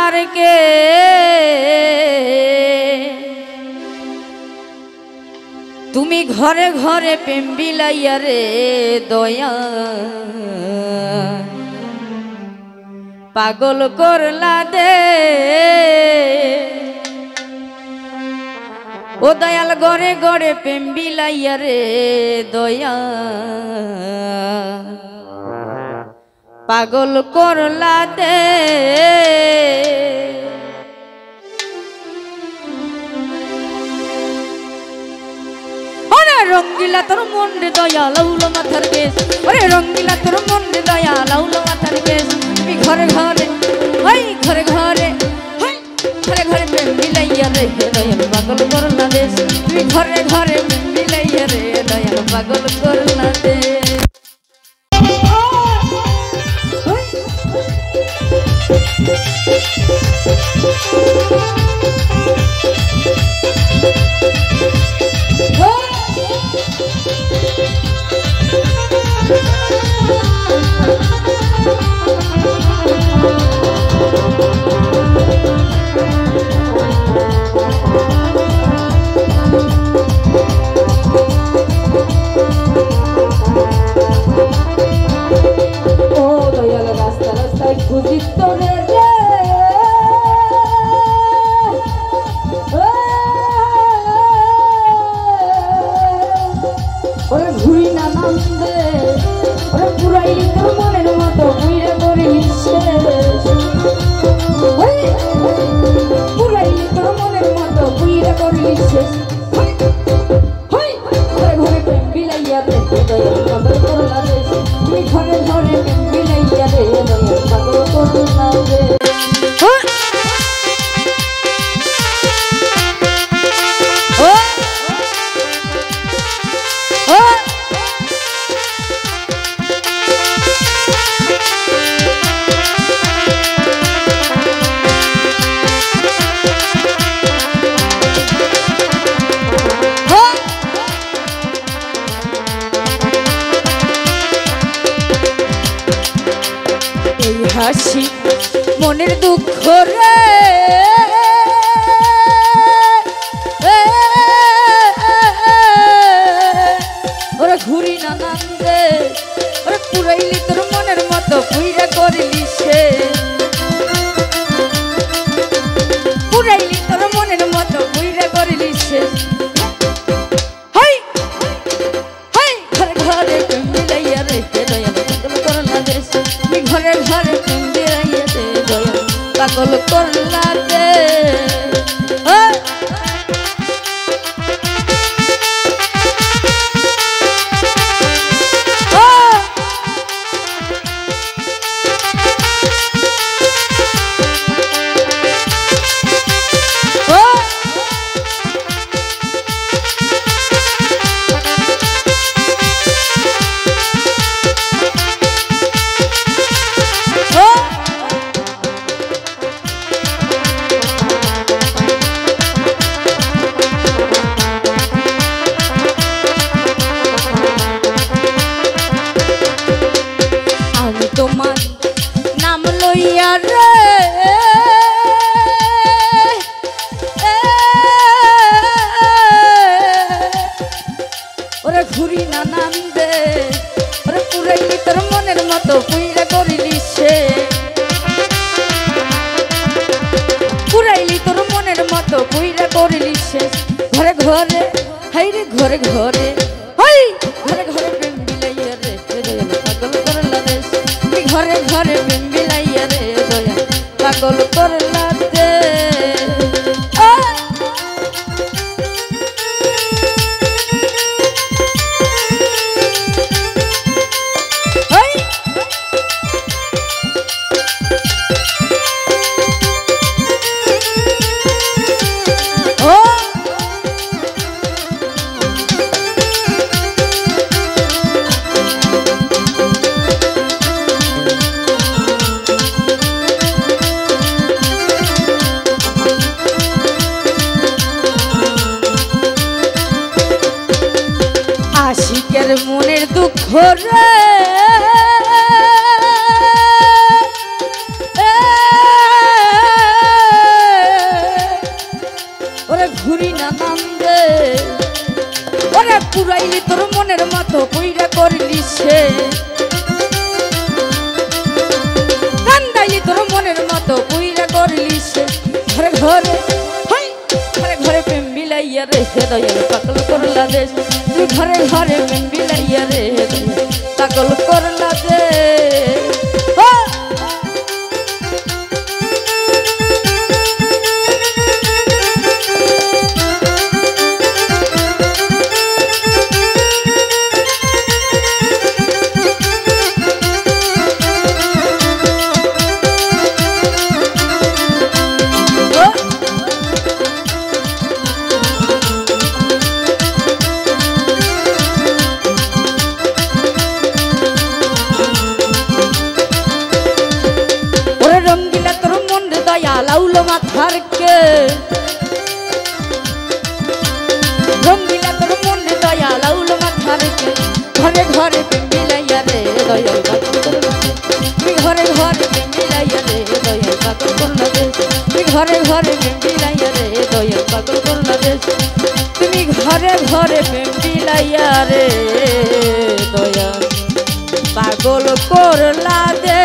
মাথার কে তুমি ঘরে ঘরে প্রেম বিলাইয়া রে দয়া পাগল করলা দে ও দয়াল ঘরে ঘরে প্রেম বিলাইয়া রে দয়া পাগল করলা দে রঙ্গিলা তোর মন রে দয়া লাউলো মাথার কেশ ওরে রঙ্গিলা তোর মন রে দয়া লাউলো মাথার কেশ তুমি ঘরে ঘরে ওই ঘরে ঘরে ঘরে ঘরে প্রেম বিলাইয়া রে দয়াল পাগল করলা দে তুমি ঘরে ঘরে প্রেম বিলাইয়া রে দয়াল পাগল করলা দে হাসি মনের দুঃখ রে ওরা ঘুরি না নান্দে ওরা পুরাইলি তোর মনের মতো পুইরা করলি সে পুরাইলি তোর মনের মতো পুইরা করলি সে ঘরে ঘরে প্রেম বিলাইয়া রে দয়াল পাগল করলা দে ঘরে ঘরে প্রেম বিলাইয়া রে দয়াল পাগল করলা দে তোমার নাম লইয়া রে ওরে ঘুরি না নান্দে ওরে পুরাইলি তোর মনের মতো পুইরা করিলি সে পুরাইলি তোর মনের মতো পুইরা করিলি সে ঘরে ঘরে হাই রে ঘরে ঘরে হাই ঘরে ঘরে প্রেম বিলাইয়া রে দয়াল পাগল করলা দে ঘরে ঘরে প্রেম বিলাইয়া রে দয়াল পাগল করলা দে আশিকের মনের দুঃখ রে পুরাইলি তোর মনের মতো কইরা করলি সে কান্দাইলি তোর মনের মতো কইরা করলি সে ঘরে ঘরে ঘরে ঘরে প্রেম বিলাইয়া রে দয়াল পাগল করলা দেশ তুই ঘরে ঘরে প্রেম বিলাইয়া রে পাগল করলা দেশ লাউলো মাথার কে রঙ্গিলা তোর মনে দয়া লাউলো মাথার কে ঘরে ঘরে প্রেম বিলাইয়া রে দয়াল পাগল করলা তুমি ঘরে ঘরে প্রেম বিলাইয়া রে দয়াল পাগল করলা দেশ তুমি ঘরে ঘরে প্রেম বিলাইয়া রে দয়াল পাগল করলা দেশ তুমি ঘরে ঘরে প্রেম বিলাইয়া রে দয়াল পাগল করলা দেশ।